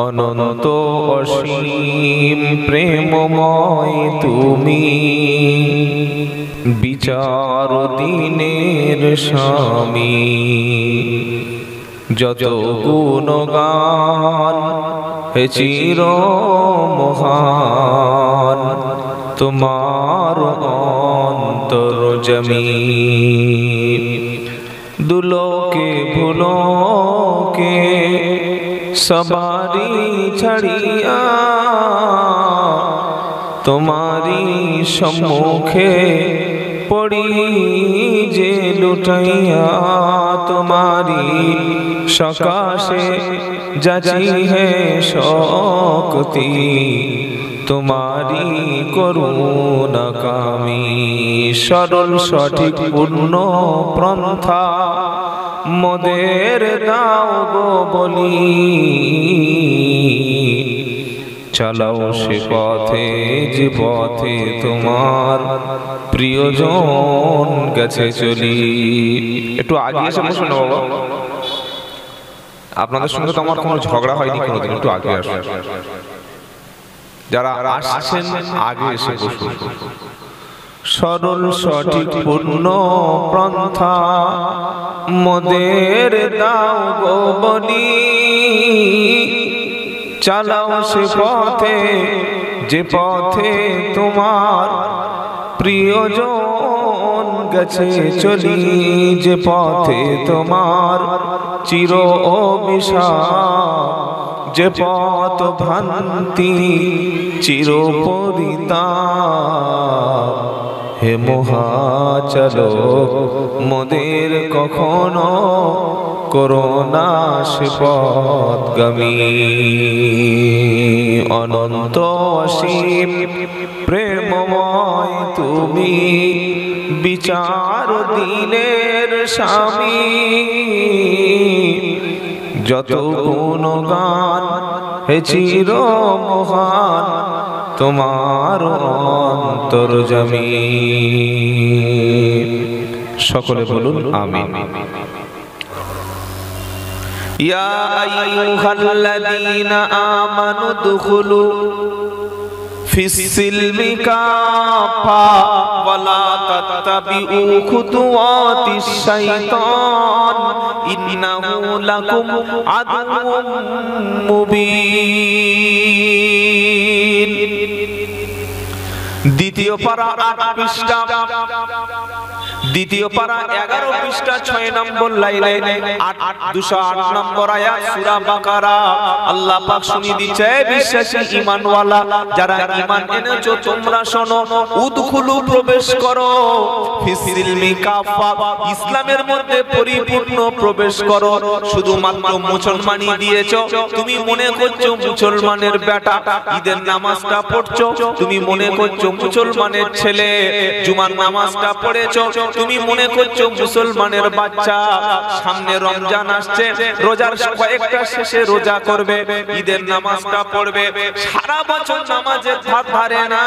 অনন্ত অসীম প্রেমময় তুমি, বিচার দিনের স্বামী। যত গুণগান হে চির মহান, তোমার অন্তর্যামী। দুলোকে ভুলোকে সবারি ছাড়িয়া, তোমারি সম্মুখে পড়ি যে লুটাইয়া। তোমারি সকাশে যাচি হে শক্তি, তোমারি করুণা কামি। সরল সঠিক পূর্ণ পন্থা মোদের দাও গো বলি, চালাও সে পথে যে পথে তোমার প্রিয়জন গেছে চলি। একটু আগে এসে বসুন না বাবা, আপনাদের সঙ্গে তো আমার কোনো ঝগড়া হয়নি কোনোদিন। একটু আগে আসুন, যারা আসছেন আগে এসে বসুন। সরল সঠিক পূর্ণ পন্থা মোদের দাও গো বলি, চালাও সে পথে যে পথে তোমার প্রিয়জন গেছে চলি। যে পথে তোমার চির অভিশাপ, যে পথ ভ্রান্তি চির পরিতাপ। হে মহাচালক মোদের কখনো করোনা সে পথগামী। অনন্ত অসীম প্রেমময় তুমি, বিচার দিনের স্বামী। যত গুণগান হে চির মহান, তোমার অন্তর্যামী। সকলে বলুন আমিন। ইয়া আইয়ুহাল্লাযীনা আমানু দুখুলু ফিস সিলমি কাফা ওয়ালা তাত্তাবিউ খুতুওয়াতিশ শাইতান ইন্নাহু লাকুম আদুউম মুবিন। দ্বিতীয় পারা ৮ পৃষ্ঠা, দ্বিতীয় পারা ১১ পৃষ্ঠা ৬ নম্বর লাইনে ২০৮ নম্বর আয়াত সূরা বাকারা। আল্লাহ পাক শুনিয়ে দিচ্ছে, বিশ্বাসী ঈমানওয়ালা যারা ঈমান এনেছো তোমরা শোনো, উদখুলু প্রবেশ করো, ফিস সিলমি কাফা ইসলামের মধ্যে পরিপূর্ণ প্রবেশ করো। শুধুমাত্র মুসলমানই দিয়েছো, তুমি মনে করছো মুসলমানের বেটা ঈদের নামাজটা পড়ছো, তুমি মনে করছো মুসলমানের ছেলে জুমার নামাজটা পড়েছো, তুমি মনে করছো মুসলমানের বাচ্চা সামনে রমজান আসছে, রোজার কয়েকটা শেষে রোজা করবে, ঈদের নামাজটা পড়বে, সারা বছর নামাজের ধার ধারে না,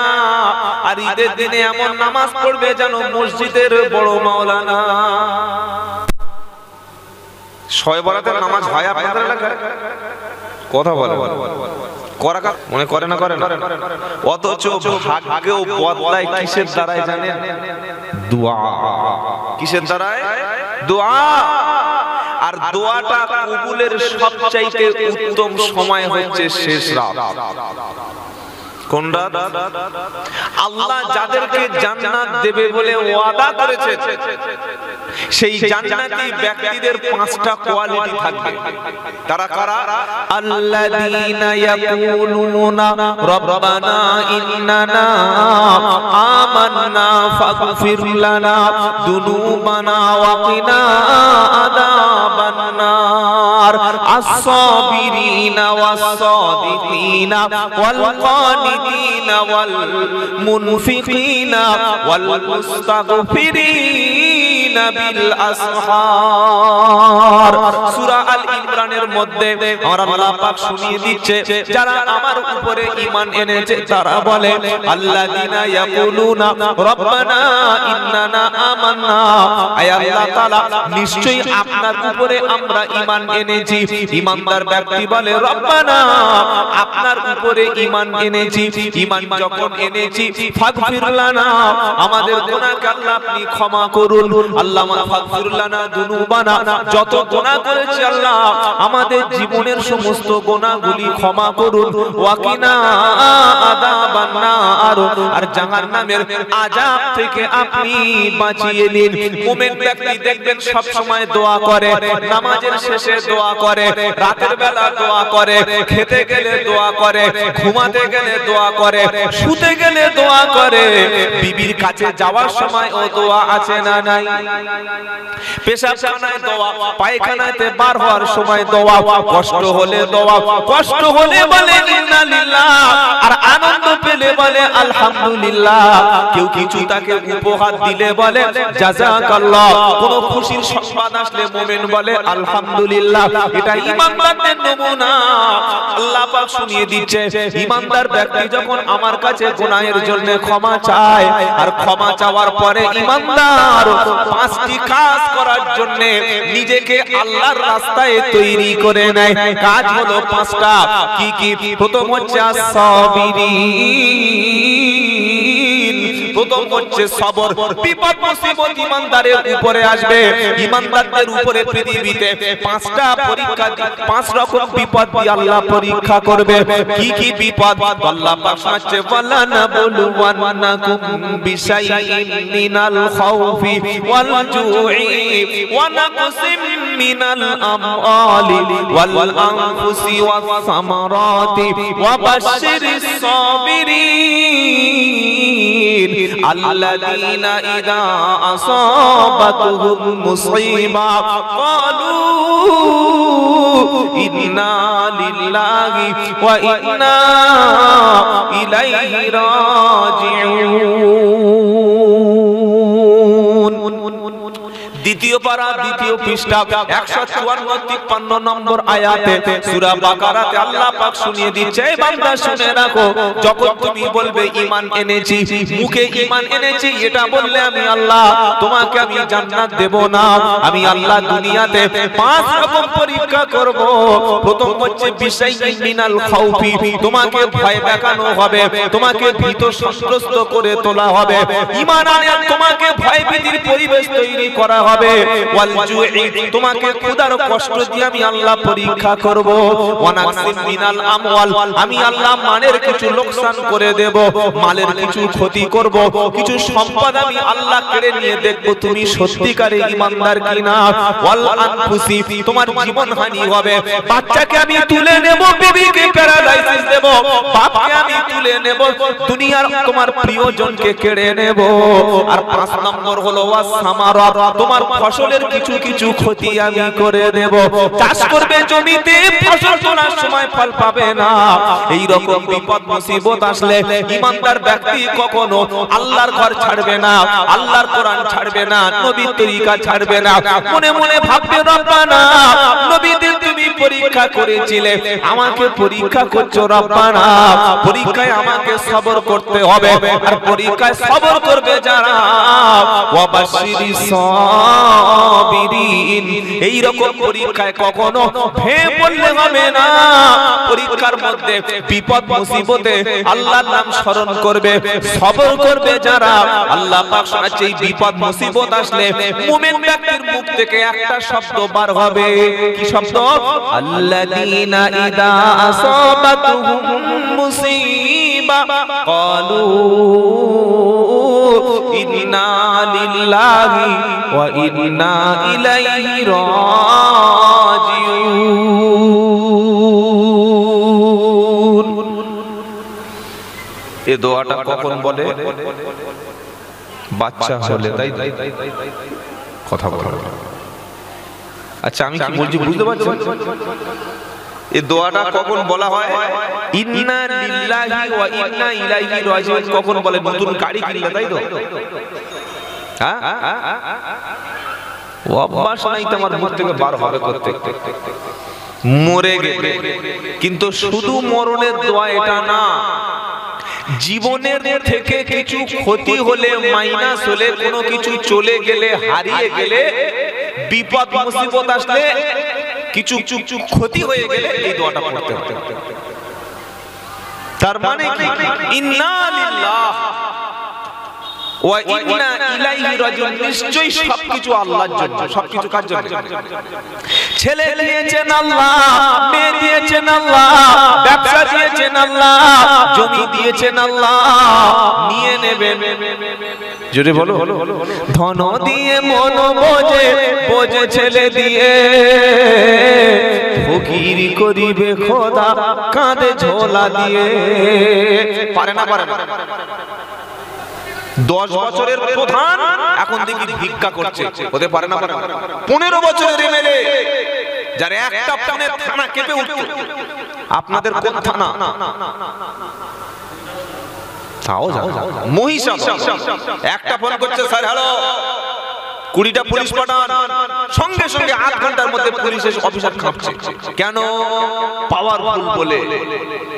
আর ঈদের দিনে এমন নামাজ পড়বে যেন মসজিদের বড় মাওলানা। শবে বরাতের নামাজ হয় আপনাদের এলাকায়? কথা বলে মনে করে না, করে না। অথচ ভাগ্যেও বদলায় কিসের দ্বারাই জানেন? দোয়া। কিসের দ্বারায়? দোয়া। আর দোয়াটা কবুলের সবচাইতে উত্তম সময় হচ্ছে শেষ রাত। কোন রাত? আল্লাহ যাদেরকে জান্নাত দেবে বলে ওয়াদা করেছে, সেই জান্নাতি ব্যক্তিদের ৫টা কোয়ালিটি থাকবে। তারা কারা? আল্লাযীনা ইয়াকুলুনা রব্বানা ইন্নানা আমান্না ফাগফির লানা যুনুবানা ওয়া কিনা আযাবান নার। আস-সাবিরিনা ওয়াস-সাদিকিনা ওয়াল কানিতিনা ওয়াল মুনফিকিনা ওয়াল মুস্তাগফিরিন বিল আসহার। সূরা আল ইমরানের মধ্যে আমার আল্লাহ পাক শুনিয়ে দিচ্ছে যারা আমার উপরে ঈমান এনেছে তারা বলে আল্লাযিনা ইয়াকুলুনা রব্বানা ইন্নানা আমান্না। আয় আল্লাহ তাআলা নিশ্চয়ই আপনার উপরে আমরা ঈমান এনেছি। ঈমানদার ব্যক্তি বলে রব্বানা আপনার উপরে ঈমান এনেছি। ঈমান যখন এনেছি ফাগফির লানা আমাদের গুনাহকে আল্লাহ আপনি ক্ষমা করুন। আল্লাহ ফাগফির লানা দুনুবানা যত গুনাহ করেছি আল্লাহ আমাদের জীবনের সমস্ত গুনাহগুলি ক্ষমা করুন। ওয়াকিনা আযাবান নার আর জাহান্নামের আযাব থেকে আপনি বাঁচিয়ে নিন। মুমিন ব্যক্তি দেখবেন সব সময় দোয়া করে, নামাজের শেষে দোয়া করে, রাতের বেলা দোয়া করে, খেতে গেলে দোয়া করে, ঘুমাতে গেলে দোয়া করে, শুতে গেলে দোয়া করে, বিবির কাছে যাওয়ার সময় ও দোয়া আছে না নাই? পেশাবখানায় দোয়া, পায়খানাতে বার হওয়ার সময় দোয়া, কষ্ট হলে দোয়া, কষ্ট হলে বলে ইন্না লিল্লাহ আর আনন্দ পেলে বলে আলহামদুলিল্লাহ। কেউ কিছু তাকে উপহার দিলে বলে জাযাকাল্লাহ। কোন খুশির সংবাদ আসলে মুমিন বলে আলহামদুলিল্লাহ। এটা ঈমানদারদের নমুনা। আল্লাহ পাক শুনিয়ে দিচ্ছে ঈমানদার ব্যক্তি যখন আমার কাছে গুনাহের জন্য ক্ষমা চায় আর ক্ষমা চাওয়ার পরে ঈমানদার পাঁচটি কাজ করার জন্য নিজেকে আল্লাহর রাস্তায় তৈরি করে নেয়। কাজ হলো পাঁচটা। কি কি? প্রথম হচ্ছে আস-সাবিরিন। প্রথম হচ্ছে সবর। বিপদ মুসিবত ঈমানদারের উপরে আসবে। ঈমানদারদের উপরে পৃথিবীতে পাঁচটা পরীক্ষা, পাঁচ রকম বিপদ দিয়ে আল্লাহ পরীক্ষা করবে। কি কি বিপদ? আল্লাহ পাক শোনাচ্ছে ওয়ালা নাবলুওয়ান্নাকুম বিশাইইন মিনাল খাউফি ওয়াল জুই ওয়া নাকসিম মিনাল আমওয়ালি ওয়াল আনফুসি ওয়াস সামারাতি ওয়া বাশশিরিস সাবিরিন আল্লাযীনা ইযা আসাবাতুহুম মুসিবা ক্বালু ইন্না লিল্লাহি ওয়া ইন্না ইলাইহি রাজিউন। দ্বিতীয় পারা দ্বিতীয় পৃষ্ঠা 154-53 নম্বর আয়াতে সূরা বাকারাতে আল্লাহ পাক শুনিয়ে দিচ্ছে এই বান্দা শুনে রাখো, যখন তুমি বলবে ঈমান এনেছি, মুখে ঈমান এনেছি এটা বললে আমি আল্লাহ তোমাকে আমি জান্নাত দেব না। আমি আল্লাহ দুনিয়াতে পাঁচ রকম পরীক্ষা করব। প্রথম হচ্ছে বিশাইইন মিনাল খাউফি, তোমাকে ভয় দেখানো হবে, তোমাকে ভীত সন্ত্রস্ত করে তোলা হবে। ঈমান আনে তোমাকে ভয় ভীতির পরিবেশ তৈরি করা হবে। ওয়াল জুই, তোমাকে ক্ষুধার কষ্ট দিয়ে আমি আল্লাহ পরীক্ষা করব। ওয়া নাকসিম মিনাল আমওয়াল, আমি আল্লাহ মালের কিছু লোকসান করে দেব, মালের কিছু ক্ষতি করব, কিছু সম্পদ আমি আল্লাহ কেড়ে নিয়ে দেখব তুমি সত্যিকারে ঈমানদার কিনা। ওয়াল আনফুসি, তোমার জীবন হানি হবে, বাচ্চাকে আমি তুলে নেব, বিবিকে প্যারালাইসিস দেব, বাপকে আমি তুলে নেব, দুনিয়ার তোমার প্রিয়জনকে কেড়ে নেব। আর 5 নম্বর হলো ওয়াস সামারাত, তোমার ফসলের কিছু কিছু ক্ষতি আমি করে দেব। চাষ করবে জমিতে, ফসল তোলার সময় ফল পাবে না। এই রকম বিপদ মুসিবত আসলে ঈমানদার ব্যক্তি কখনো আল্লাহর ঘর ছাড়বে না, আল্লাহর কোরআন ছাড়বে না, নবীর তরিকা ছাড়বে না। মনে মনে ভাববে রব্বানা নবীদের তুমি পরীক্ষা করেছিলে, আমাকে পরীক্ষা করছো রব্বানা। পরীক্ষায় আমাকে সবর করতে হবে, আর পরীক্ষায় সবর করবে যারা ওয়া বাশশিরিস সাবিরিন। এই রকম পরীক্ষায় কখনো ভেঙে পড়লে হবে না। পরীক্ষার মধ্যে বিপদ মুসিবতে আল্লাহর নাম স্মরণ করবে, সবর করবে যারা। আল্লাহ পাক শোনাচ্ছে এই বিপদ মুসিবত আসলে মুমিন ব্যক্তির মুখ থেকে একটা শব্দ বার হবে। কি শব্দ? আল্লাযীনা ইযা আসাবাতুহুম মুসিবা ক্বালু ইন্না লিল্লাহি ওয়া ইন্না ইলাইহি রাজিউন। এই দোয়াটা কখন বলে? বাচ্চা হলে, তাই কথা বলা। আচ্ছা আমি কি বলছি বুঝতে পারছেন? এই দোয়াটা কখন বলা হয়? ইন্না লিল্লাহি ওয়া ইন্না ইলাইহি রাজিউন কখন বলে? নতুন গাড়ি কিনলে, তাই তো? হ্যাঁ ও অভ্যাস নাই তো আমার মুখ থেকে বার হবে করতে মরে গেলে। কিন্তু শুধু মরণের দোয়া এটা না, জীবনের থেকে কিছু ক্ষতি হলে, মাইনাস হলে, কোনো কিছু চলে গেলে, হারিয়ে গেলে, বিপদ মুসিবত আসলে, কিছু ক্ষতি হয়ে গেলে এই দোয়াটা পড়তে হবে। তার মানে কি? ইন্না লিল্লাহ ওয়া ইন্না ইলাইহি রাজিউন। নিশ্চয়ই সবকিছু আল্লাহর জন্য। সবকিছু কার জন্য? ছেলে দিয়েছেন আল্লাহ, মেয়ে দিয়েছেন আল্লাহ, ব্যবসা দিয়েছেন আল্লাহ, জমি দিয়েছেন আল্লাহ, নিয়ে নেবেন। জোরে বলো। ধন দিয়ে মন বোঝে, বোঝে ছেলে দিয়ে, ফকিরি করিবে খোদা কাঁধে ঝোলা দিয়ে। পারে না? 10 বছরের প্রধান এখন দেখি ভিক্ষা করছে, হতে পারে না? 15 বছরের এমএলএ, যার একটা ফোনের থানা কেঁপে উঠত। আপনাদের কোন থানা? মহিষা। একটা ফোন করছে, স্যার হ্যালো, 20টা পুলিশ পাঠান। সঙ্গে সঙ্গে 8 ঘন্টার মধ্যে পুলিশ অফিসার কাঁপছে। কেন? পাওয়ারফুল বলে।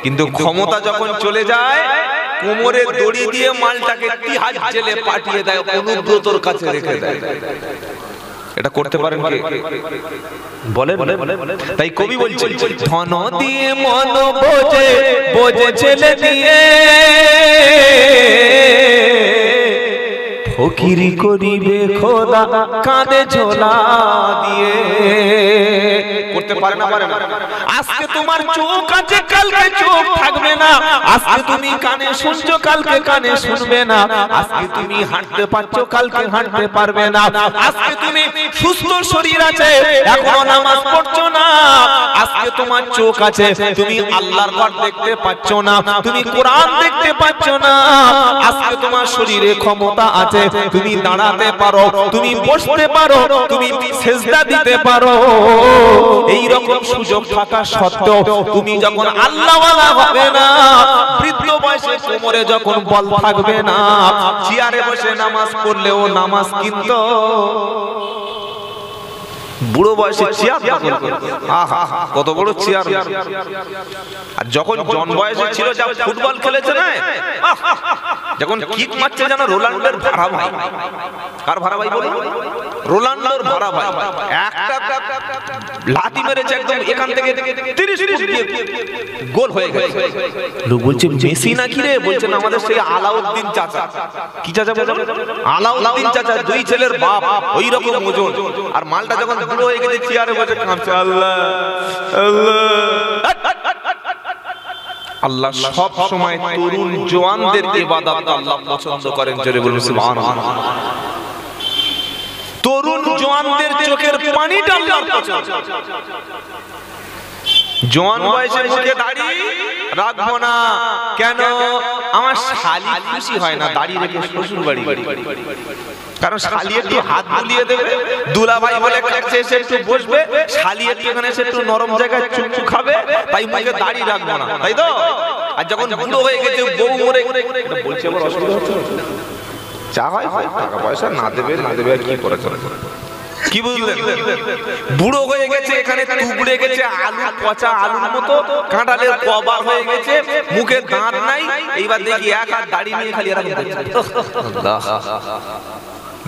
কিন্তু ক্ষমতা যখন চলে যায়, কোমরে দড়ি দিয়ে মালটাকে তিহার জেলে পাঠিয়ে দেয়, অনুব্রতর কাছে রেখে দেয়। এটা করতে পারেন কে? বলেন। তাই কবি বলছে, ধন দিয়ে মন বোঝে, বোঝে ছেলে দিয়ে, ফকিরি করিবে খোদা কাঁধে ঝোলা দিয়ে। করতে পারে না? আজকে তোমার চোখ আছে, কালকে চোখ থাকবে না। আজকে তুমি কানে শুনছো, কালকে কানে শুনবে না। আজকে তুমি হাঁটতে পারছো, কালকে হাঁটতে পারবে না। আজকে তুমি সুস্থ শরীর আছে, এখনো নামাজ পড়ছো না। আজকে তোমার চোখ আছে, তুমি আল্লাহর ঘর দেখতে পাচ্ছো না, তুমি কোরআন দেখতে পাচ্ছো না। আজকে তোমার শরীরে ক্ষমতা আছে, তুমি দাঁড়াতে পারো, তুমি বসতে পারো, তুমি সেজদা দিতে পারো। এই রকম সুযোগ থাকা সত্ত্বেও তুমি যখন আল্লাহওয়ালা হবে না, বৃদ্ধ বয়সে কোমরে যখন বল থাকবে না, চেয়ারে বসে নামাজ পড়লেও নামাজ কিন্তু বুড়ো বয়সে চেয়ার দখল করবে। কত বড় চেয়ার! আর যখন জন বয়সে ছিল, যা ফুটবল খেলেছে না, যখন কিক মারছে যেন রোনাল্ডোর ভাড়া ভাই। কার ভাড়া ভাই বলো? রোনাল্ডোর ভাড়া ভাই। একটা লাথি মেরেছে একদম এখান থেকে 30 ফুট দিয়ে গোল হয়ে গেছে। লোক বলছে মেসি নাকি রে? বলছে না, আমাদের সেই আলাউদ্দিন চাচা। কি চাচা বলো? আলাউদ্দিন চাচা, 2 ছেলের বাপ, ওই রকম ওজন। আর মালটা যখন বুড়ো হয়ে গেছে, চেয়ারে বসে কাঁপছে। আল্লাহ আল্লাহ সব সময় তরুণ জওয়ানদের ইবাদত আল্লাহ পছন্দ করেন। জোরে বলুন সুবহানাল্লাহ। তরুণ জওয়ানদের চোখের পানিটা আল্লাহর পছন্দ। জওয়ান বয়সে মুখে দাড়ি রাখবো না। কেন? আমার শালি খুশি হয় না দাড়ি রেখে শ্বশুর বাড়ি। কারণ শালি একটু হাত বুলিয়ে দেবে, দুলাভাই বলে কাছে এসে একটু বসবে, শালি একটু এখানে এসে একটু নরম জায়গায় চুমু খাবে, তাই মুখে দাড়ি রাখবো না, তাই তো? আর যখন বুড়ো হয়ে গেছে, বউ মরে, বলছে আমার অসুবিধা হচ্ছে। যা হয় টাকা পয়সা না দেবে কি করে চলে? কি বুঝলেন? বুড়ো হয়ে গেছে, এখানে টুকরে গেছে, আলু পচা আলুর মতো, কাঁঠালের কবা হয়ে গেছে, মুখে দাঁত নাই। এইবার দেখি এক হাত দাড়ি নিয়ে খালি এরকম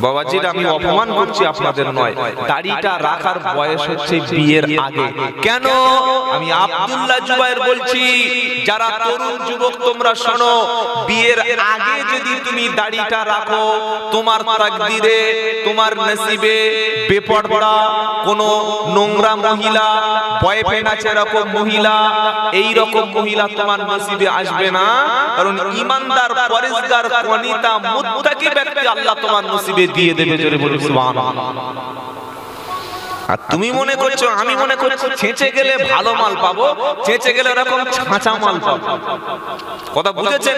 বাবাজিরা, আমি অপমান করছি আপনাদের নয়। দাড়িটা রাখার বয়স হচ্ছে বিয়ের আগে। কেন? আমি আব্দুল্লাহ জুবায়ের বলছি, যারা তরুণ যুবক তোমরা শোনো, বিয়ের আগে যদি তুমি দাড়িটা রাখো, তোমার তাকদিরে, তোমার নসিবে বেপরদা কোনো নোংরা মহিলা, বয়ফ্রেন্ড আছে এরকম মহিলা, এই রকম মহিলা তোমার নসিবে আসবে না। কারণ ঈমানদার, পরেজগার, কনিতা, মুত্তাকি ব্যক্তি আল্লাহ তোমার নসিবে দিয়ে দেবে। জোরে বলুন সুবহানাল্লাহ। আর তুমি মনে করছো, আমি মনে করছি ছেঁচে গেলে ভালো মাল পাবো, ছেঁচে গেলে এরকম ছাঁচা মাল পাবো। কথা বুঝেছেন?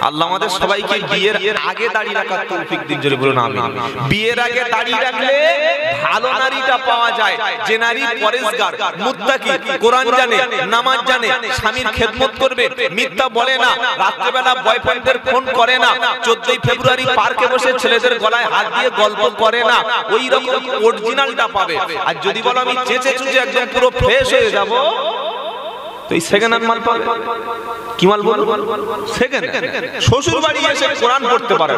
আল্লাহ আমাদের সবাইকে বিয়ের আগে দাঁড়িয়ে রাখার তৌফিক দিন, জোরে বলুন আমিন। বিয়ের আগে দাঁড়িয়ে রাখলে ভালো নারীটা পাওয়া যায়, যে নারী পরেশগার, মুত্তাকি, কোরআন জানে, নামাজ জানে, স্বামীর খেদমত করবে, মিথ্যা বলে না, রাত্রেবেলা বয়ফ্রেন্ডদের ফোন করে না, 14 ফেব্রুয়ারি পার্কে বসে ছেলেদের গলায় হাত দিয়ে গল্প করে না, ওই রকম অরিজিনালটা পাবে। আর যদি বলো আমি চেঁচে চুচে একদম পুরো ফ্রেশ হয়ে যাব, তো এই সেকেন্ড হ্যান্ড মাল পাবে। কি মাল বলবো? সেকেন্ড। শ্বশুর বাড়ি এসে কোরআন পড়তে পারে,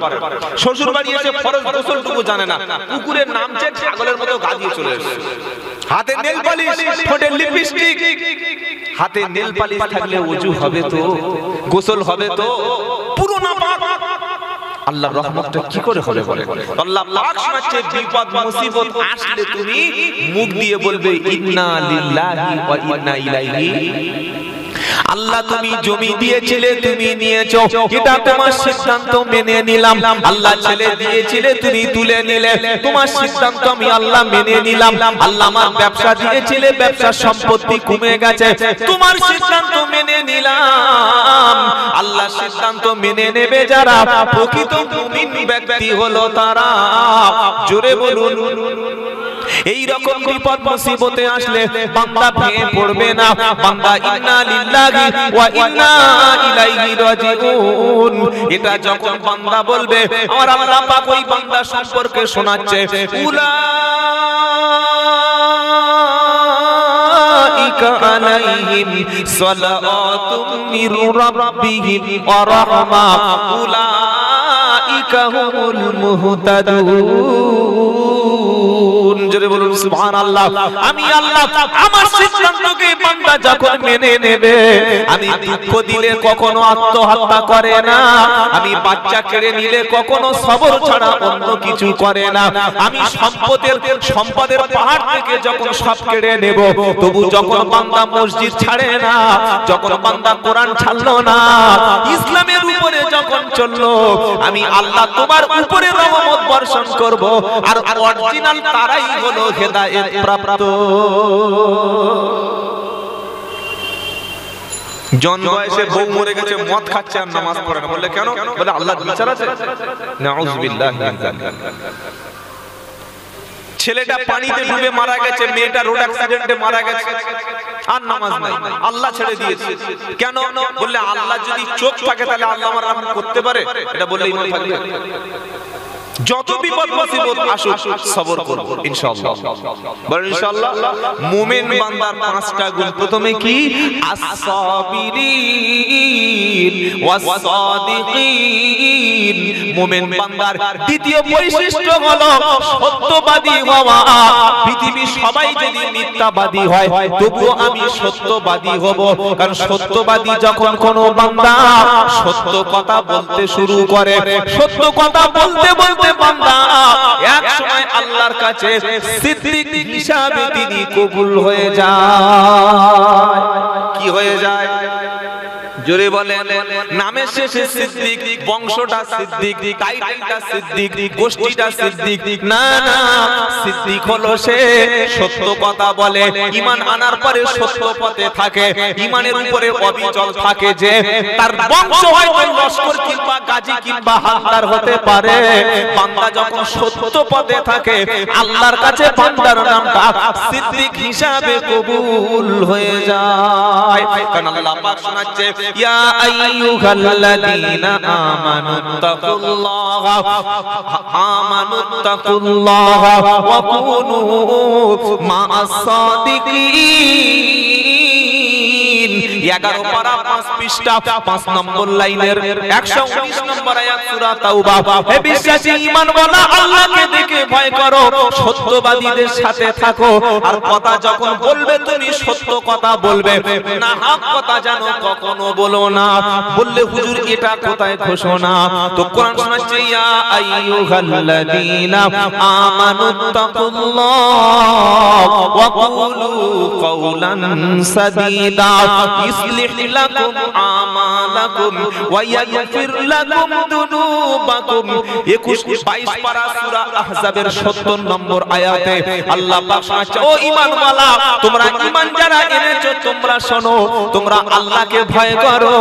শ্বশুর বাড়ি এসে ফরজ গোসলটুকু জানে না, কুকুরের নামছে, ছাগলের মতো গা দিয়ে চলে এসেছে। হাতে নেল পালিশ, ঠোঁটে লিপস্টিক। হাতে নেল পালিশ থাকলে ওযু হবে তো, গোসল হবে তো, পুরো নাপাক। আল্লাহর রহমতটা কি করে হবে বলে? আল্লাহ পাক শোনাচ্ছে, বিপদ মুসিবত আসলে তুমি মুখ দিয়ে বলবে ইন্না লিল্লাহি ওয়া ইন্না ইলাইহি। আল্লাহ তুমি জমি দিয়েছিলে, তুমি নিয়েছো, এটা তোমার সিদ্ধান্ত, মেনে নিলাম। আল্লাহ ছেলে দিয়েছিলে, তুমি তুলে নিলে, তোমার সিদ্ধান্ত আমি আল্লাহ মেনে নিলাম। আল্লাহ আমার ব্যবসা দিয়েছিলে, ব্যবসার সম্পত্তি কমে গেছে, তোমার সিদ্ধান্ত মেনে নিলাম। আল্লাহ সিদ্ধান্ত মেনে নেবে যারা, প্রকৃত মুমিন ব্যক্তি হলো তারা। জোরে বলুন। এই রকম বিপদ মুসিবতে আসলে বান্দা ভেঙে পড়বে না, বান্দা ইন্না লিল্লাহি ওয়া ইন্না ইলাইহি রাজিউন, এটা যখন বান্দা বলবে, আমার আল্লাহ পাক ওই বান্দা সম্পর্কে শোনাচ্ছে, উলাইকা আলাইহিম সালাওয়াতুম মির রাব্বিহিম ওয়া রাহমা উলাইকা হুমুল মুহতাদুন। জোরে বলুন সুবহানাল্লাহ। আমি আল্লাহ আমার সিদ্ধান্তকে বান্দা যখন মেনে নেবে, আমি দুঃখ দিলে কখনো আত্মহত্যা করে না, আমি বাচ্চা কেড়ে নিলে কখনো সবর ছাড়া অন্য কিছু করে না, আমি সম্পদের পাহাড় থেকে যখন সব কেড়ে নেব, তবু যখন বান্দা মসজিদ ছাড়ে না, যখন বান্দা কোরআন ছাড়লো না, ইসলামের উপরে যখন চললো, আমি আল্লাহ তোমার উপরে রহমত বর্ষণ করব। আর অরিজিনাল তারাই হলো হেদায়েত প্রাপ্ত। জন বয়সে বউ মরে গেছে, মদ খাচ্ছে আর নামাজ পড়ে না, বললে কেন? বলে আল্লাহ বিচার আছে। নাউযুবিল্লাহি মিন যালিক। ছেলেটা পানিতে ডুবে মারা গেছে, মেয়েটা রোড অ্যাক্সিডেন্টে মারা গেছে, আর নামাজ নাই, আল্লাহ ছেড়ে দিয়েছে। কেন? বললে আল্লাহ যদি চোখ থাকে তাহলে আল্লাহ আমার রহমত করতে পারে, এটা বললে ঈমান থাকবে। যত বিপদ মুসিবত আসুক সবর করব ইনশাআল্লাহ। বলেন ইনশাআল্লাহ। মুমিন বান্দার 5টা গুণ, প্রথমে কি? আস-সাবিরিন ওয়াস-সাদিকিন। মুমিন বান্দার দ্বিতীয় বৈশিষ্ট্য হলো সত্যবাদী হওয়া। পৃথিবীর সবাই যদি মিথ্যাবাদী হয়, তবুও আমি সত্যবাদী হব, কারণ সত্যবাদী যখন কোনো বান্দা সত্য কথা বলতে শুরু করে, সত্য কথা বলতে বলতে বান্দা এক সময় আল্লাহর কাছে সিদ্দিক হিসাবে তিনি কবুল হয়ে যায়। কি হয়ে যায়? জোরে বলেন। নামের শেষে সিদ্দিক, বংশটা সিদ্দিক, টাইটেলটা সিদ্দিক, গোষ্ঠীটা সিদ্দিক না, না, সিদ্দিক হলো সে সত্য কথা বলে, ঈমান আনার পরে সত্য পথে থাকে, ঈমানের উপরে অবিচল থাকে, যে তার বংশ হয়তো লস্কর কিংবা গাজী কিংবা হালদার হতে পারে। বান্দা যখন সত্য পথে থাকে, আল্লাহর কাছে বান্দার নামটা সিদ্দিক হিসাবে কবুল হয়ে যায়। কারণ আল্লাহ পাক শোনাচ্ছে, ইয়া আইয়ুহাল্লাযীনা আমানুত্তাকুল্লাহা ওয়া কুনু মা'আস সাদিকিন। 11 পারা 5 পৃষ্ঠা 5 নম্বর লাইনের 119 নম্বর আয়াত সূরা তাওবা। হে বিশ্বাসী ঈমানওয়ালা, আল্লাহকে দেখে ভয় করো, সত্যবাদীদের সাথে থাকো, আর কথা যখন বলবে তুমি সত্য কথা বলবে, না হক কথা জানো কখনো বলো না। বললে হুজুর এটা কোথায় ঘোষণা? তো কোরআন শোনাচ্ছে, ইয়া আইয়ুহাল্লাযীনা আমানুত্তাকুল্লাহ ওয়া কুলু কাওলান সাদীদা। ইউসলিহ লাকুম আমালাকুম ওয়া ইয়াগফির লাকুম যুনুবাকুম। 21-22 পারা সূরা আহজাবের 70 নম্বর আয়াতে আল্লাহ পাক শোনাচ্ছে, ও ঈমানওয়ালা, তোমরা ঈমান যারা এনেছো তোমরা শোনো, তোমরা আল্লাহকে ভয় করো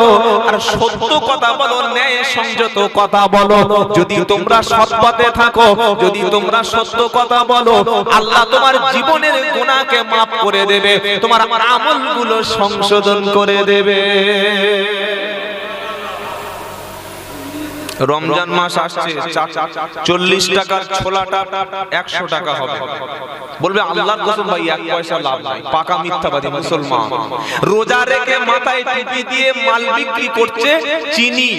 আর সত্য কথা বলো, ন্যায় সংযত কথা বলো। যদি তোমরা সৎ পথে থাকো, যদি তোমরা সত্য কথা বলো, আল্লাহ তোমার জীবনের গুনাহকে maaf করে দেবে, তোমার আমলগুলো সংশোধন করে দেবে। রমজান মাস আসছে, 40 টাকার ছোলাটা 100 টাকা হবে। বলবে আল্লাহর কসম ভাই 1 পয়সা লাভ নাই, পাকা মিথ্যাবাদী মুসলমান। রোজা রেখে মাথায় টুপি দিয়ে মাল বিক্রি করছে, চিনি,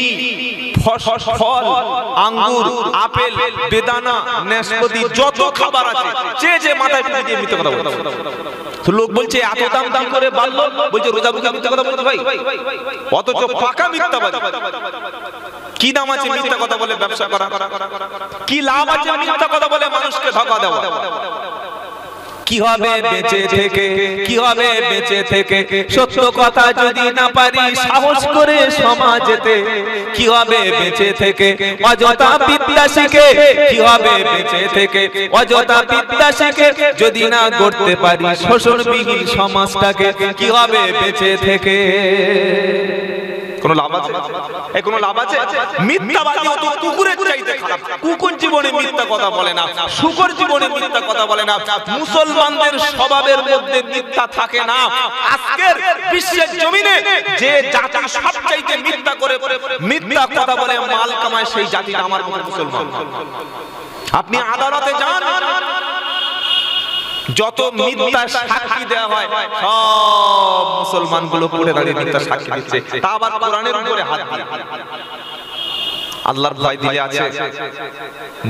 ফল, আঙ্গুর, আপেল, বেদানা, নাশপাতি, যত খাবার আছে যে মাথায় টুপি দিয়ে মিথ্যা কথা বলছে। তো লোক বলছে এত দাম করে বাড়লো, বলছে রোজা বুকে মিথ্যা কথা বলছে ভাই, অথচ পাকা মিথ্যাবাদী। কি দাম আছে মিথ্যা কথা বলে ব্যবসা করা? কি লাভ আছে মিথ্যা কথা বলে মানুষকে ধোঁকা দেওয়া? কি হবে বেঁচে থেকে, কি হবে বেঁচে থেকে সত্য কথা যদি না পারি সাহস করে সমাজেতে? কি হবে বেঁচে থেকে অযথা বিদ্যা শিখে? কি হবে বেঁচে থেকে অযথা বিদ্যা শিখে যদি না গড়তে পারি শোষণবিহীন সমাজটাকে? কি হবে বেঁচে থেকে? কোন লাভ আছে? এই কোন লাভ আছে? মিথ্যাবাদী তো কুকুরের চাইতে খারাপ। কুকুর জীবনে মিথ্যা কথা বলে না, শুকর জীবনে মিথ্যা কথা বলে না। মুসলমানদের স্বভাবের মধ্যে মিথ্যা থাকে না। আজকের বিশ্বের জমিনে যে জাতি সবচাইতে মিথ্যা করে মিথ্যা কথা বলে মাল কামায়, সেই জাতিটা আমার মতো মুসলমান। আপনি আদালতে যান, যত মিথ্যা সাক্ষী দেওয়া হয় সব মুসলমানগুলো পড়ে দাঁড়িয়ে মিথ্যা সাক্ষী দিচ্ছে, তা আবার কোরআনের উপরে হাত দিয়ে। আল্লাহর ভয় দিলে আছে?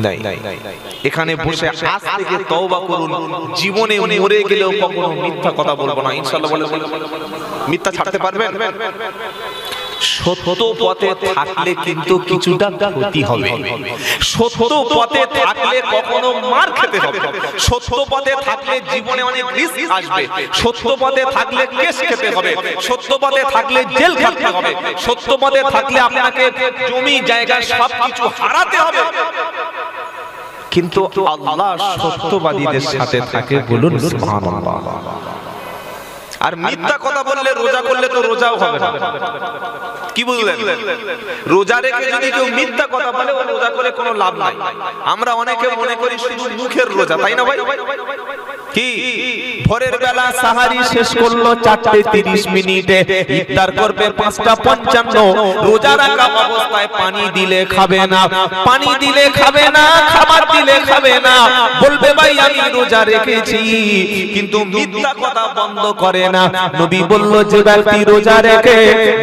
নাই। এখানে বসে আজ থেকে তওবা করুন, জীবনে মরে গেলেও কখনো মিথ্যা কথা বলবো না ইনশাআল্লাহ। বলে মিথ্যা ছাড়তে পারবেন? সত্য পথে থাকলে কিন্তু কিছুটা ক্ষতি হবে। সত্য পথে থাকলে কখনো মার খেতে হবে। সত্য পথে থাকলে জীবনে অনেক রিস্ক আসবে। সত্য পথে থাকলে কেস খেতে হবে। সত্য পথে থাকলে জেল খাটতে হবে। সত্য পথে থাকলে আপনাকে জমি জায়গা সবকিছু হারাতে হবে। কিন্তু আল্লাহ সত্যবাদীদের সাথে থাকে, বলুন সুবহানাল্লাহ। আর মিথ্যা কথা বললে, রোজা করলে তো রোজাও হবে না। কি বুঝলেন? রোজা রেখে যদি কেউ মিথ্যা কথা বলে, ও রোজা করে কোনো লাভ নাই। আমরা অনেকে মনে করি শুধু মুখের রোজা, তাই না ভাই? কি ভোরের বেলা সাহারি শেষ করলো 4:30 মিনিটে, ইফতার করবে 5:55। রোজা রাখা অবস্থায় পানি দিলে খাবে না, পানি দিলে খাবে না, খাবার দিলে খাবে না। বলবে ভাই আমি রোজা রেখেছি, কিন্তু মিথ্যা কথা বন্ধ করে না। নবী বলল যে ব্যক্তি রোজা রেখে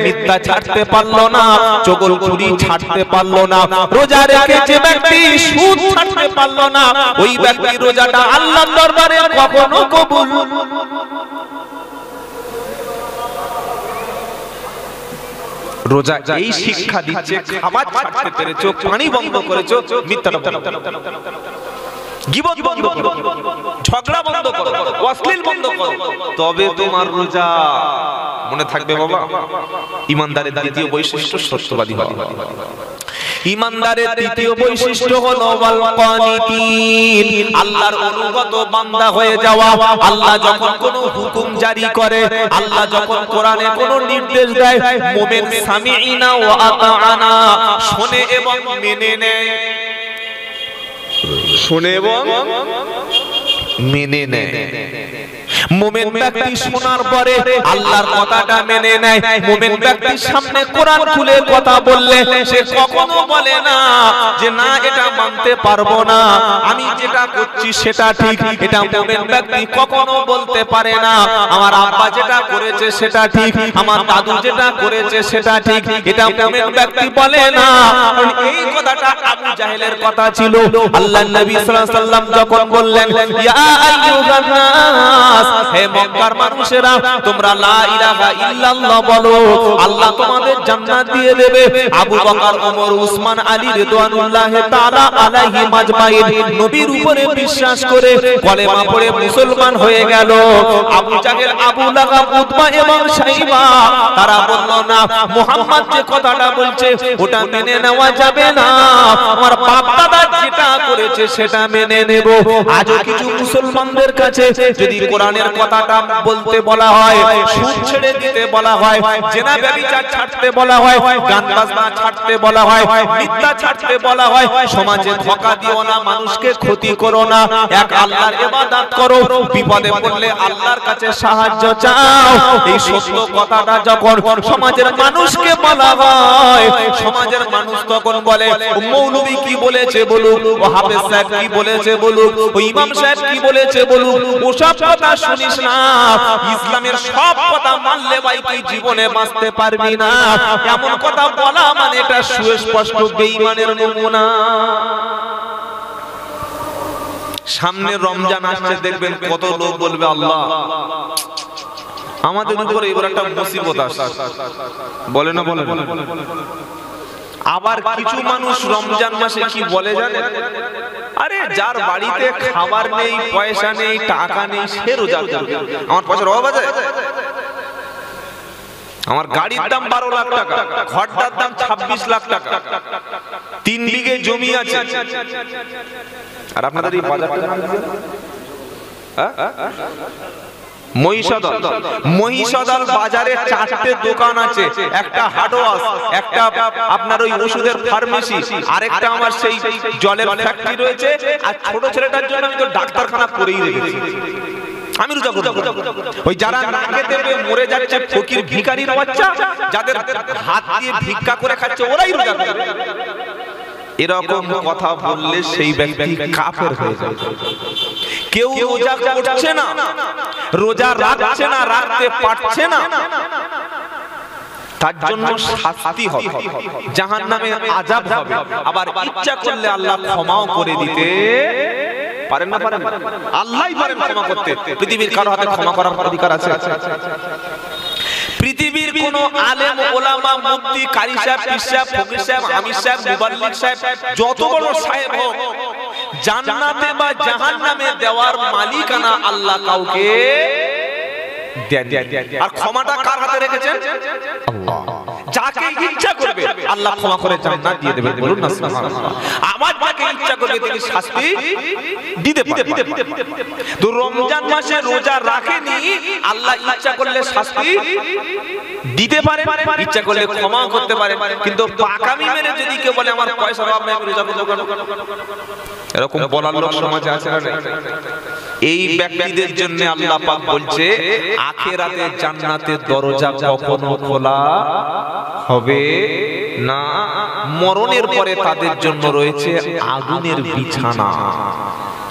মিথ্যা ছাড়তে পারলো না, চগলখুরি ছাড়তে পারলো না, রোজা রেখে যে ব্যক্তি সুদ ছাড়তে পারলো না, ওই ব্যক্তি রোজাটা আল্লাহর দরবারে কখনো কবুল। রোজা এই শিক্ষা দিচ্ছে, খাবার ছাড়তে পেরেছো, পানি বন্ধ করেছো, মিথ্যা গীবত বন্ধ করো, ঝগড়া বন্ধ করো, অশ্লীল বন্ধ করো, তবে তোমার রোজা। মনে থাকবে বাবা, ঈমানদারের দ্বিতীয় বৈশিষ্ট্য সত্যবাদী হওয়া। ঈমানদারের তৃতীয় বৈশিষ্ট্য হলো ওয়াল কানিতিন, আল্লাহর অনুগত বান্দা হয়ে যাওয়া। আল্লাহ যখন কোনো হুকুম জারি করে, আল্লাহ যখন কোরআনে কোনো নির্দেশ দেয়, মুমিন সামিঈনা ওয়া আতাআনা, শুনে এবং মেনে নেয়। শুনে এবং মেনে নেয়। মুমিন ব্যক্তি শোনার পরে আল্লাহর কথাটা মেনে নেয়। মুমিন ব্যক্তির সামনে কোরআন খুলে কথা বললে সে কখনো বলে না যে না এটা মানতে পারবো না, আমি যেটা করছি সেটা ঠিক। এটা মুমিন ব্যক্তি কখনো বলতে পারে না আমার আব্বা যেটা করেছে সেটা ঠিক, আমার দাদু যেটা করেছে সেটা ঠিক। এটা মুমিন ব্যক্তি বলে না। কারণ এই কথাটা আবু জাহেলের কথা ছিল। আল্লাহর নবী সাল্লাল্লাহু আলাইহি ওয়াসাল্লাম যখন বললেন ইয়া আইয়ুহান নাস হে মক্কার মানুষেরা তোমরা লা ইলাহা ইল্লাল্লাহ বলো, আল্লাহ তোমাদের জান্নাত দিয়ে দেবে। আবু বকর, ওমর, উসমান, আলী রিদওয়ানুল্লাহি তাআলা আলাইহিম আজমাইন নবীর উপরে বিশ্বাস করে কলেমা পড়ে মুসলমান হয়ে গেল। আবু জাহেল, আবু লাহাব, উতবা এবং শাইবা তারা বলল না, মুহাম্মদ যে কথাটা বলছে ওটা মেনে নেওয়া যাবে না, আমার বাপ দাদা যেটা করেছে সেটা মেনে নেব। আজও কিছু মুসলমানদের কাছে যদি কোরআনের কথাটা বলতে বলা হয়, সুদ ছেড়ে দিতে বলা হয়, জেনা ব্যভিচার ছাড়তে বলা হয়, গান বাজনা ছাড়তে বলা হয়, মিথ্যা ছাড়তে বলা হয়, সমাজে ধোঁকা দিও না, মানুষকে ক্ষতি করো না, এক আল্লাহর ইবাদত করো, বিপদে পড়লে আল্লাহর কাছে সাহায্য চাও, এই সত্য কথাটা যখন সমাজের মানুষকে বলা হয়, সমাজের মানুষ তখন বলে মৌলভী কি বলেছে বলুক, ও হাফেজ সাহেব কি বলেছে বলুক, ও ইমাম সাহেব কি বলেছে বলুক, ওসব কথা শুনিস না, ইসলামের সব কথা মানলে ভাই তুই জীবনে বাঁচতে পারবি না। এমন কথা বলা মানে এটা সুস্পষ্ট বেঈমানের নমুনা। সামনে রমজান আসছে, দেখবেন কত লোক বলবে আল্লাহ আমাদের উপরে এবার একটা মুসিবত আসছে, বলে না বলে। আবার কিছু মানুষ রমজান মাসে কি বলে জানে, আরে যার বাড়িতে খাবার নেই, পয়সা নেই, টাকা নেই, সে রোজা করবে। আমার পয়সার অভাব আছে, আমার গাড়ির দাম 12 লাখ টাকা, ঘরটার দাম 26 লাখ টাকা, 3 বিঘে জমি আছে, আর আপনাদের এই বাজারটা মহিষাদল বাজারে 4টে দোকান আছে, একটা হার্ডওয়ার্স, একটা আপনার ওই ওষুধের ফার্মেসি, আরেকটা আমার সেই জলের ফ্যাক্টরি রয়েছে, আর ছোট ছেলেটার জন্য আমি তো ডাক্তারখানা করেই রেখেছি। আমি রোজা করব। ওই যারা নাকে দেবে মরে যাচ্ছে ফকির ভিখারির বাচ্চা, যাদের হাত দিয়ে ভিক্ষা করে খাচ্ছে, ওরাই রোজা করবে। এরকম কথা বললে সেই ব্যক্তি কাফের হয়ে যাবে। কেউ রোজা করছে না, রোজা রাখছে না, রাখতে পারছে না, তার জন্য শাস্তি হবে, জাহান্নামে আযাব হবে। আবার ইচ্ছা করলে আল্লাহ ক্ষমাও করে দিতে পারেন না, পারেন আল্লাহই পারেন ক্ষমা করতে। পৃথিবীর কারো হাতে ক্ষমা করার অধিকার আছে? পৃথিবীর কোন আলেম, ওলামা, মুফতি, কারি সাহেব, পীর সাহেব, ফকির সাহেব, আমির সাহেব, মুবাল্লিগ সাহেব, যত বড় সাহেব হোক, জান্নাতে বা জাহান্নামে দেওয়ার মালিকানা আল্লাহ কাউকে দেন। আর ক্ষমাটা কার হাতে রেখেছেন? আল্লাহ। যাকে ইচ্ছা করবে আল্লাহ ক্ষমা করে জান্নাত দিয়ে দেবেন, বলুন না সুবহানাল্লাহ। আমার যাকে ইচ্ছা করবে তিনি শাস্তি দিতে পারেন। তো রমজান মাসে রোজা রাখেনি, আল্লাহ ইচ্ছা করলে শাস্তি দিতে পারেন, ইচ্ছা করলে ক্ষমা করতে পারেন। কিন্তু পাকামি মেরে যদি কেউ বলে আমার পয়সার অভাব নেই, আমি রোজা করব কেন, এরকম বলার লোক সমাজে আছে না? এই ব্যক্তিদের জন্য আল্লাহ পাক বলছে আখিরাতে জান্নাতের দরজা কখনো খোলা হবে না, মরণের পরে তাদের জন্য রয়েছে আগুনের বিছানা।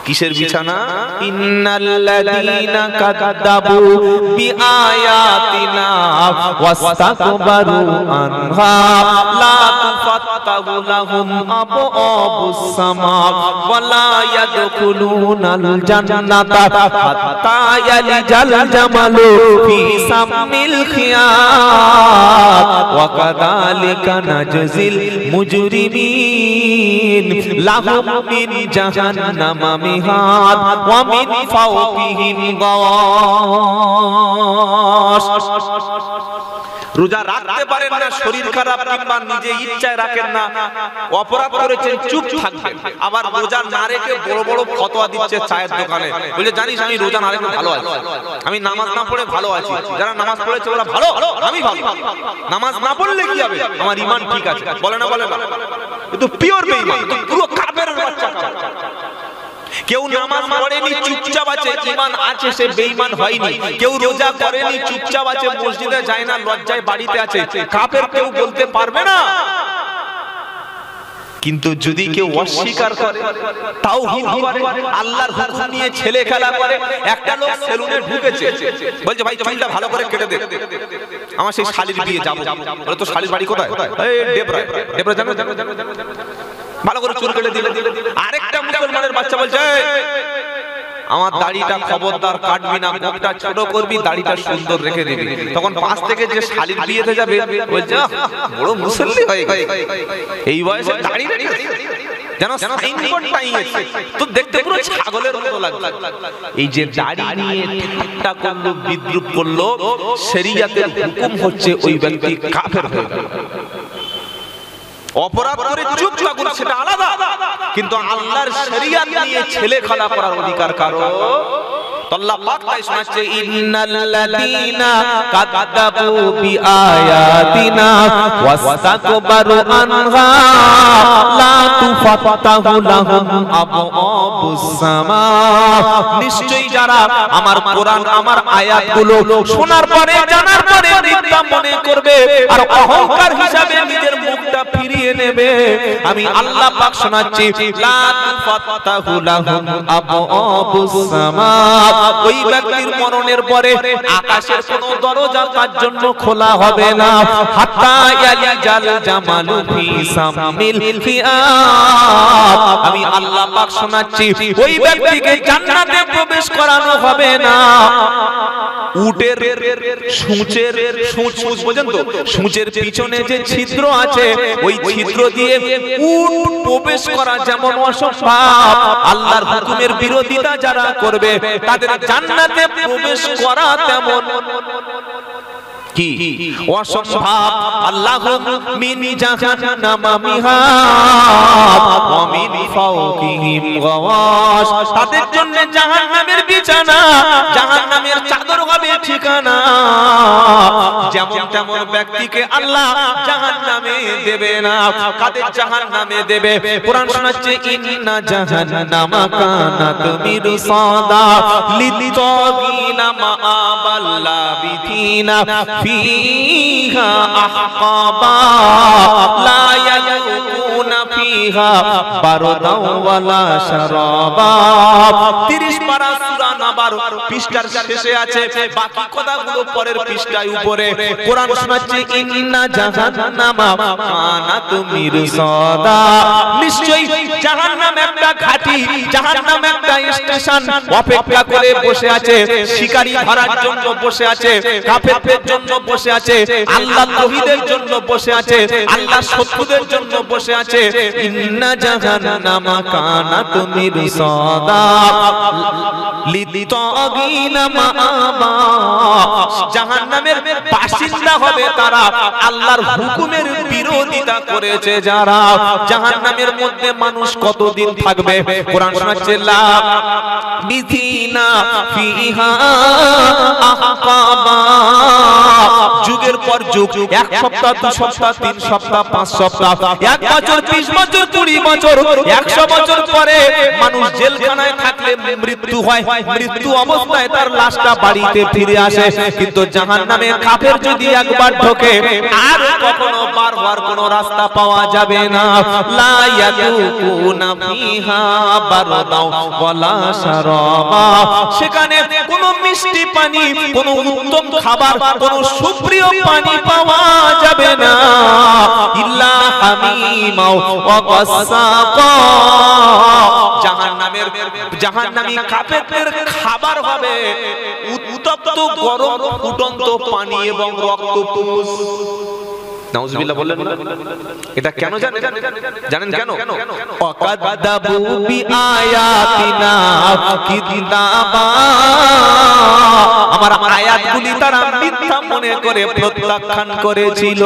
কিসের বিছানা? ইন্নাল্লাযীনা কাযযাবু বিআয়াতিনা ওয়াস্তাকবারু আনহা লা তুফাত্তাহু লাহুম আবওয়াবুস সামা ওয়া লা ইয়াদখুলুনাল জান্নাতা হাত্তা ইয়ালিজাল জামালু ফি সামিল খিয়াত ওয়া কাযালিকা নাজজিল মুজরিমিন লাহুম মিন জাহান্নামা মিহাদ ওয়া মিন ফাওকিহিম গাওয়াশ। রোজা রাখতে পারেন না, শরীর খারাপ কিংবা নিজে ইচ্ছায় রাখেন না, অপরাধ করেছেন, চুপ থাকবেন। আবার রোজা না রেখে বড় বড় ফতোয়া দিচ্ছে চায়ের দোকানে, বলে জানিস আমি রোজা না রেখে ভালো আছি, আমি নামাজ না পড়ে ভালো আছি, যারা নামাজ পড়েছে ওরা ভালো, আমি ভালো। নামাজ না পড়লে কি হবে? আমার ঈমান ঠিক আছে, বলে না বলে না, কিন্তু পিওর বেঈমান, পুরো কাফেরের বাচ্চা। কেউ নামাজ পড়েনি চুপচাপ আছে, ঈমান আছে, সে বেঈমান হয়নি। কেউ রোজা করেনি চুপচাপ আছে, মসজিদে যায় না, লজ্জায় বাড়িতে আছে, কাফের কেউ বলতে পারবে না। কিন্তু যদি কেউ অস্বীকার করে, তাওহীদ করে, আল্লাহর হুকুম নিয়ে ছেলে খেলা করে, একটা লোক সেলুনে ঢুকেছে, বলছে ভাই চুলটা ভালো করে কেটে দে, আমার সেই শালীর বিয়ে যাব। বলে তো শালীর বাড়ি কোথায়? এই ডেবরা, ডেবরা জানো? ভালো করে চুল কেটে দিল। আরেকটা মুসলমানের বাচ্চা বলছে আমার দাড়িটা খবরদার কাটবি না, মুখটা ছোট করবি, দাড়িটা সুন্দর রেখে দিবি। তখন পাশ থেকে যে শালির বিয়েতে যাবে বলছে বড় মুসল্লি হয়ে গেছে, এই বয়সে দাড়ি যেন সাইনবোর্ড টাঙিয়েছে, তো দেখতে পুরো ছাগলের মতো লাগছে। এই যে দাড়ি নিয়ে ঠাট্টা করলো, বিদ্রুপ করলো, শরীয়তের হুকুম হচ্ছে ওই ব্যক্তি কাফের হয়ে গেল। অপরাধ করে চুপ থাকুন সেটা আলাদা, কিন্তু আল্লাহর শরীয়ত নিয়ে ছেলে খেলা করার অধিকার কারো। আল্লাহ পাক তাই শোনাচ্ছে, ইন্নাল্লাযীনা কাযাবু বিআয়াতিনা ওয়াস্তাকবারু আনহা লা তুফাত্তাহু লাহুম আবওয়াবুস সামা। নিশ্চয়ই যারা আমার কোরআন, আমার আয়াতগুলো শোনার পরে, জানার পরে মিথ্যা মনে করবে আর অহংকার হিসাবে নিজের মুখটা ফিরিয়ে নেবে, আমি আল্লাহ পাক শোনাচ্ছি, লা তুফাত্তাহু লাহুম আবওয়াবুস সামা। ওই ব্যক্তির মরণের পরে আকাশের কোনো দরজা তার জন্য খোলা হবে না। হাত্তা ইয়ালিজাল জামালু ফি সামিল খিয়াব। আমি আল্লাহ পাক শোনাচ্ছি, ওই ব্যক্তিকে জান্নাতে প্রবেশ করানো হবে না। উটের সূঁচের সূঁচ পর্যন্ত, সূঁচের পিছনে যে ছিদ্র আছে, ওই ছিদ্র দিয়ে উট প্রবেশ করা যেমন অসম্ভব, আল্লাহর হুকুমের বিরোধিতা যারা করবে তাদের জান্নাতে প্রবেশ করা তেমন কি অসম্ভব। আল্লাহুম মিন জাহান্নামা মিহাদ ওয়া মিন ফাওকিহিম গাওয়াশ। তাদের জন্য জাহান্নামের বিছানা, জাহান্নামের চাদর হবে ঠিকানা। যেমন তেমন ব্যক্তিকে আল্লাহ জাহান্নামে দেবে না। কাদের জাহান্নামে দেবে? কোরআন শোনাচ্ছে, ইন্না জাহান্নামা কানাত মিরসাদা লিত্তাগিনা মাআবাল লাবিথিনা ফিহা আহকাবা লা ইয়াযুকুনা ফিহা বারদাও ওয়ালা শারাবা। 30 পারা সূরা নাবার পৃষ্ঠার শেষে আছে, বাকি কথাগুলো পরের পৃষ্ঠায় উপরে। কোরআন শোনাচ্ছে, ইন্না জাহান্নামা কানাত মিরসাদা। নিশ্চয়ই জাহান্নাম একটা ঘাঁটি, জাহান্নাম একটা স্টেশন অপেক্ষা করে বসে আছে। শিকারী ধরার জন্য বসে আছে, কাফেরদের জন্য বসে আছে, আল্লাহ তৌহিদের জন্য বসে আছে, আল্লাহ শত্রুদের জন্য বসে আছে। ইন্না জাহান্নামা কানাত মিরসাদা লিত্তাগিনা মাআবা। জাহান্নামের বাসিন্দা হবে তারা আল্লাহর হুকুমের বিরোধিতা করেছে যারা। জাহান্নামের মধ্যে মানুষ কতদিন থাকবে? কোরআন শোনাচ্ছে, লা বিথিনা ফিহা আহকাবা। যুগের পর যুগ, 1 সপ্তাহ, 2 সপ্তাহ, 3 সপ্তাহ, 5 সপ্তাহ, 1 বছর, 20 বছর, 20 বছর, 100 বছর পরে মানুষ জেলখানায় থাকলে মৃত্যু হয়। মৃত্যু অবস্থায় তার লাশটা বাড়িতে ফিরে আসে। কিন্তু জাহান্নামে কাফের যদি একবার ঢোকে, আর কখনো বার হওয়ার কোনো রাস্তা পাওয়া যাবে না। লা ইয়াযুকুনা ফিহা বারদাও ওয়ালা শারাবা। সেখানে কোনো মিষ্টি পানি, কোনো উত্তম খাবার, কোনো সুপ্রিয় পানি পাওয়া যাবে না। ইল্লা হামিমাও ওয়া গাসসাকা। জাহান্নামী কাফেরদের খাবার হবে উত্তপ্ত গরম ফুটন্ত পানি এবং রক্তপুঞ্জ। নাউজুবিল্লাহ বললেন না? এটা কেন জানেন কেন? ওয়াকাদাবু বিআয়াতিনা কিতাবা। আমার আয়াতগুলি তারা মিথ্যা মনে করে প্রত্যাখ্যান করেছিল।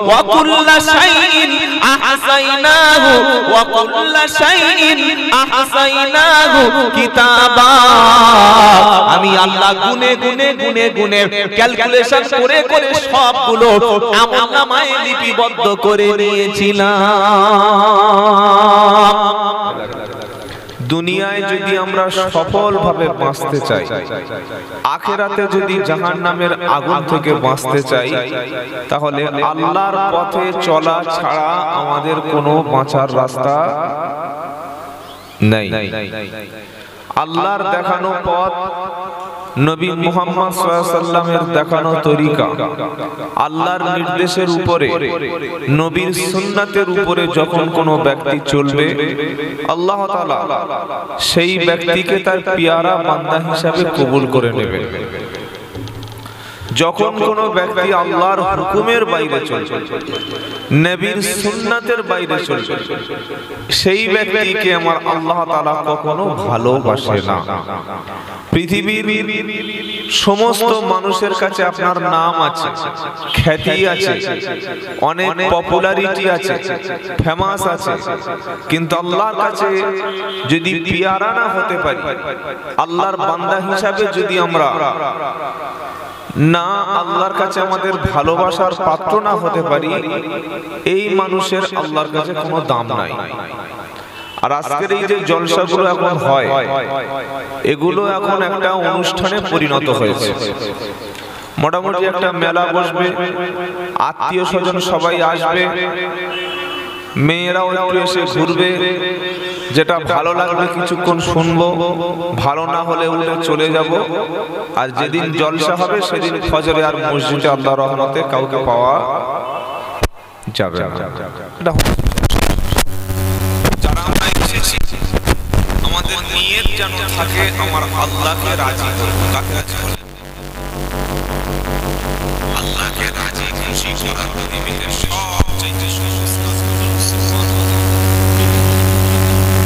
ওয়া কুল্লা শাইইন আহসাইনাহু ওয়া কুল্লা শাইইন আহসাইনাহু কিতাবা। আমি আল্লাহ গুনে গুনে গুনে গুনে ক্যালকুলেশন করে করে সবগুলো আমলনামায় লিপিবদ্ধ করে নিয়েছিলাম। দুনিয়ায় যদি আমরা সফলভাবে বাঁচতে চাই, আখিরাতে যদি জাহান্নামের আগুন থেকে বাঁচতে চাই, তাহলে আল্লাহর পথে চলা ছাড়া আমাদের কোনো বাঁচার রাস্তা নেই। আল্লাহর দেখানো পথ নবী মুহাম্মদ সাল্লাল্লাহু আলাইহি ওয়াসাল্লামের দেখানো তরিকা, আল্লাহর নির্দেশের উপরে, নবীর সুন্নাতের উপরে যখন কোনো ব্যক্তি চলবে, আল্লাহ তাআলা সেই ব্যক্তিকে তার পিয়ারা বান্দা হিসাবে কবুল করে নেবেন। যখন কোনো ব্যক্তি আল্লাহর হুকুমের বাইরে চলবে, নবীর সুন্নাতের বাইরে চলবে, সেই ব্যক্তিকে আমার আল্লাহ তাআলা কখনো ভালোবাসে না। পৃথিবীর সমস্ত মানুষের কাছে আপনার নাম আছে, খ্যাতি আছে, অনেক পপুলারিটি আছে, ফেমাস আছে, কিন্তু আল্লাহর কাছে যদি পিয়ারা না হতে পারি, আল্লাহর বান্দা হিসাবে যদি আমরা না আল্লাহর কাছে আমাদের ভালোবাসার পাত্র না হতে পারি, এই মানুষের আল্লাহর কাছে কোনো দাম নাই। আর আজকের এই যে জলসাগুলো এখন হয়, এগুলো এখন একটা অনুষ্ঠানে পরিণত হয়েছে। মোটামুটি একটা মেলা বসবে, আত্মীয় স্বজন সবাই আসবে, মেয়েরাও একটু এসে ঘুরবে, যেটা ভালো লাগবে কিছুক্ষণ শুনবো, ভালো না হলে উঠে চলে যাব। আর যেদিন জলসা হবে সেদিন ফজরে আর মসজিদে আল্লাহর রহমতে কাউকে পাওয়া যাবে না। যারা আমরা এসেছি, আমাদের নিয়ত যেন থাকে আমার আল্লাহকে রাজি করব। কাকে রাজি করব? আল্লাহকে রাজি খুশি করার পৃথিবীর সবচেয়ে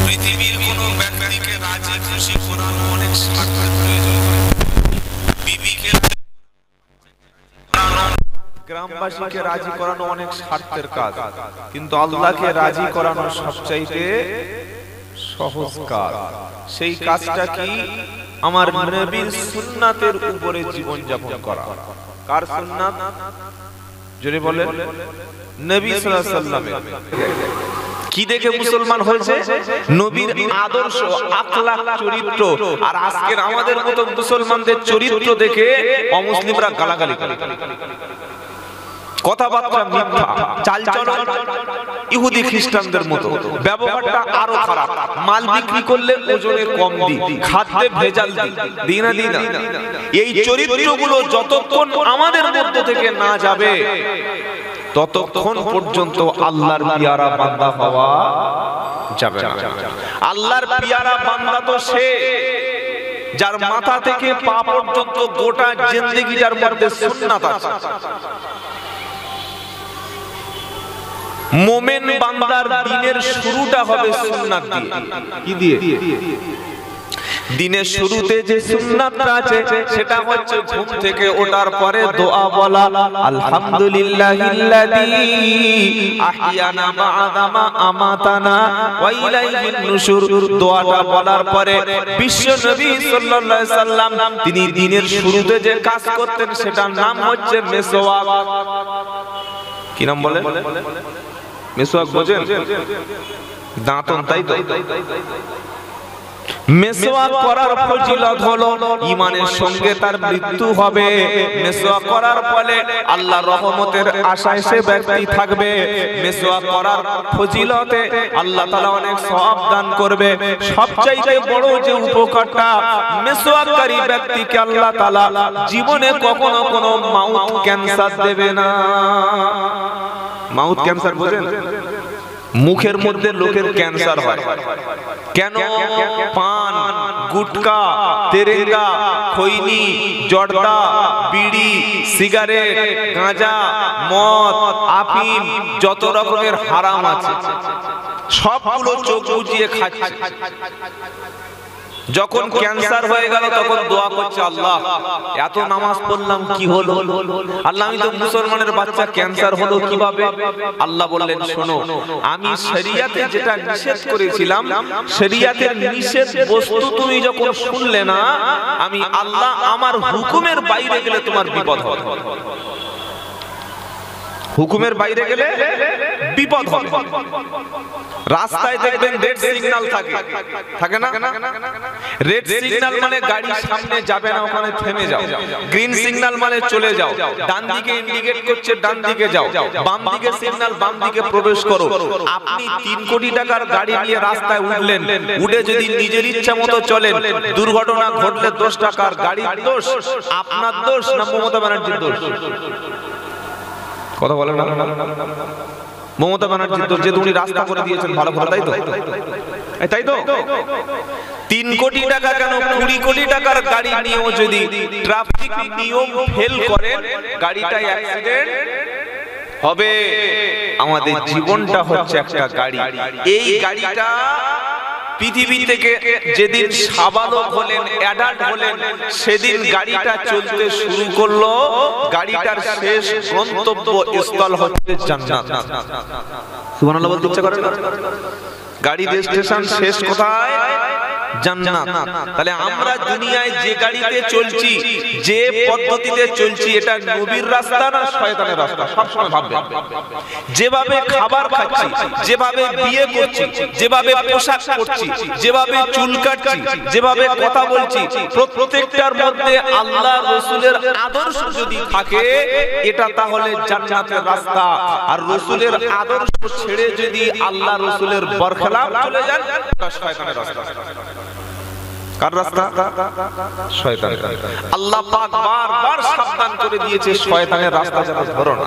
পৃথিবীর কোন ব্যক্তিকে রাজি খুশি করানো অনেক স্বার্থের প্রয়োজন। বিবিকে, গ্রামবাসীকে রাজি করানো অনেক স্বার্থের কাজ, কিন্তু আল্লাহকে রাজি করানো সবচাইতে সহজ কাজ। সেই কাজটা কি? আমার নবীর সুন্নাতের উপরে জীবন যাপন করা। কার সুন্নাত? যদি বলেন নবী সাল্লাল্লাহু আলাইহি ওয়াসাল্লামের। কি দেখে মুসলমান হয়েছে? নবীর আদর্শ, আখলাক, চরিত্র। আর আজকের আমাদের মতো মুসলমানদের চরিত্র দেখে অমুসলিমরা গালাগালি করে, কথাবার্তা মিথ্যা, চালচলন ইহুদি খ্রিস্টানদের মতো, ব্যবহারটা আরো খারাপ। মাল বিক্রি করলে ওজনে কম দি, খাদ্যে ভেজাল দি না। এই চরিত্রগুলো যতক্ষণ আমাদের মধ্য থেকে না যাবে, ততক্ষণ পর্যন্ত আল্লাহর পিয়ারা বান্দা হওয়া যাবে না। আল্লাহর পিয়ারা বান্দা তো সে যার মাথা থেকে পা পর্যন্ত গোটা জিন্দেগি যার মধ্যে সুন্নাত আছে। মোমেন বান্দার দিনের শুরুটা হবে সুন্নাত দিয়ে। কি দিয়ে? দিনের শুরুতে যে সুন্নাতটা আছে সেটা হচ্ছে ঘুম থেকে ওঠার পরে দোয়া বলা, আলহামদুলিল্লাহিল্লাযী আহইয়ানা বা'দা মা আমাতানা ওয়া ইলাইহিন নুশুর। দোয়াটা বলার পরে বিশ্ব নবী সাল্লাল্লাহু আলাইহি সাল্লাম তিনি দিনের শুরুতে যে কাজ করতেন সেটার নাম হচ্ছে মেসওয়াক। কি নাম বলেন? মেসওয়াক বোঝেন? দাঁতন, তাই তো? মেসওয়াক করার ফজিলত হলো ঈমানের সঙ্গে তার মৃত্যু হবে। মেসওয়াক করার ফলে আল্লাহর রহমতের আশায় সে ব্যক্তি থাকবে। মেসওয়াক করার ফজিলতে আল্লাহ তাআলা অনেক সওয়াব দান করবে। সবচাইতে বড় যে উপকারটা, মেসওয়াককারী ব্যক্তিকে আল্লাহ তাআলা জীবনে কখনো কোনো মাউথ ক্যান্সার দেবে না। মাউথ ক্যান্সার বোঝেন? মুখের মধ্যে লোকের ক্যান্সার হয় কেন? পান, গুটকা, তেরেঙ্গা, খৈনি, জর্দা, বিড়ি, সিগারেট, গাঁজা, মদ, আফিম, যত রকমের হারাম আছে সবগুলো চোখ বুজিয়ে খাচ্ছে। যখন ক্যান্সার হয়ে গেল তখন দোয়া করছে, আল্লাহ এত নামাজ পড়লাম কি হলো? আল্লাহ আমি তো মুসলমানের বাচ্চা, ক্যান্সার হলো কিভাবে? আল্লাহ বললেন, শোনো, আমি শরিয়াতে যেটা নিষেধ করেছিলাম, শরিয়াতের নিষেধ বস্তু তুমি যখন শুনলে না, আমি আল্লাহ আমার হুকুমের বাইরে গেলে তোমার বিপদ হবে। হুকুমের বাইরে গেলে বিপদ হবে। রাস্তায় দেখবেন রেড সিগন্যাল থাকে না? রেড সিগন্যাল মানে গাড়ি সামনে যাবে না, ওখানে থেমে যাও। গ্রিন সিগন্যাল মানে চলে যাও। ডান দিকে ইন্ডিকেট করছে, ডান দিকে যাও। বাম দিকে সিগন্যাল, বাম দিকে প্রবেশ করো। আপনি 3 কোটি টাকার গাড়ি নিয়ে রাস্তায় উঠলেন, উঠে যদি নিজের ইচ্ছা মতো চলেন, দুর্ঘটনা ঘটলে 10 টাকার গাড়ির দোষ, আপনার দোষ না মমতা ব্যানার্জির দোষ? কথা বলেন না? মমতা ব্যানার্জির দোষ, যে উনি রাস্তা করে দিয়েছেন ভালো করে, তাই তো? 3 কোটি টাকা কেন, 20 কোটি টাকার গাড়ি নিয়েও যদি ট্রাফিক নিয়ম ফেল করেন, গাড়িটা অ্যাক্সিডেন্ট হবে। আমাদের জীবনটা হচ্ছে একটা গাড়ি। এই গাড়িটা পৃথিবী থেকে যেদিন সাবালক হলেন, অ্যাডাল্ট হলেন, সেদিন গাড়িটা চলতে শুরু করলো। গাড়িটার শেষ গন্তব্য স্থল হচ্ছে জান্নাত। সুবহানাল্লাহ বলতে ইচ্ছা করে না? গাড়ির স্টেশন শেষ কোথায়? জান্নাত। তাহলে আমরা দুনিয়ায় যে গাড়িতে চলছি, যে পদ্ধতিতে চলছি, এটা নবীর রাস্তা না শয়তানের রাস্তা? সবসময় ভাববেন। যেভাবে খাবার খাচ্ছি, যেভাবে বিয়ে করছি, যেভাবে পোশাক পরছি, যেভাবে চুল কাটছি, যেভাবে কথা বলছি, প্রত্যেকটার মধ্যে আল্লাহ রাসূলের আদর্শ যদি থাকে, এটা তাহলে জান্নাতের রাস্তা। আর রাসূলের আদর্শ ছেড়ে যদি আল্লাহ রাসূলের বরখলাফ চলে যান, এটা শয়তানের রাস্তা। কার রাস্তা? শয়তানের। আল্লাহ পাক বারবার সাবধান করে দিয়েছে, শয়তানের রাস্তা যেন ধরো না।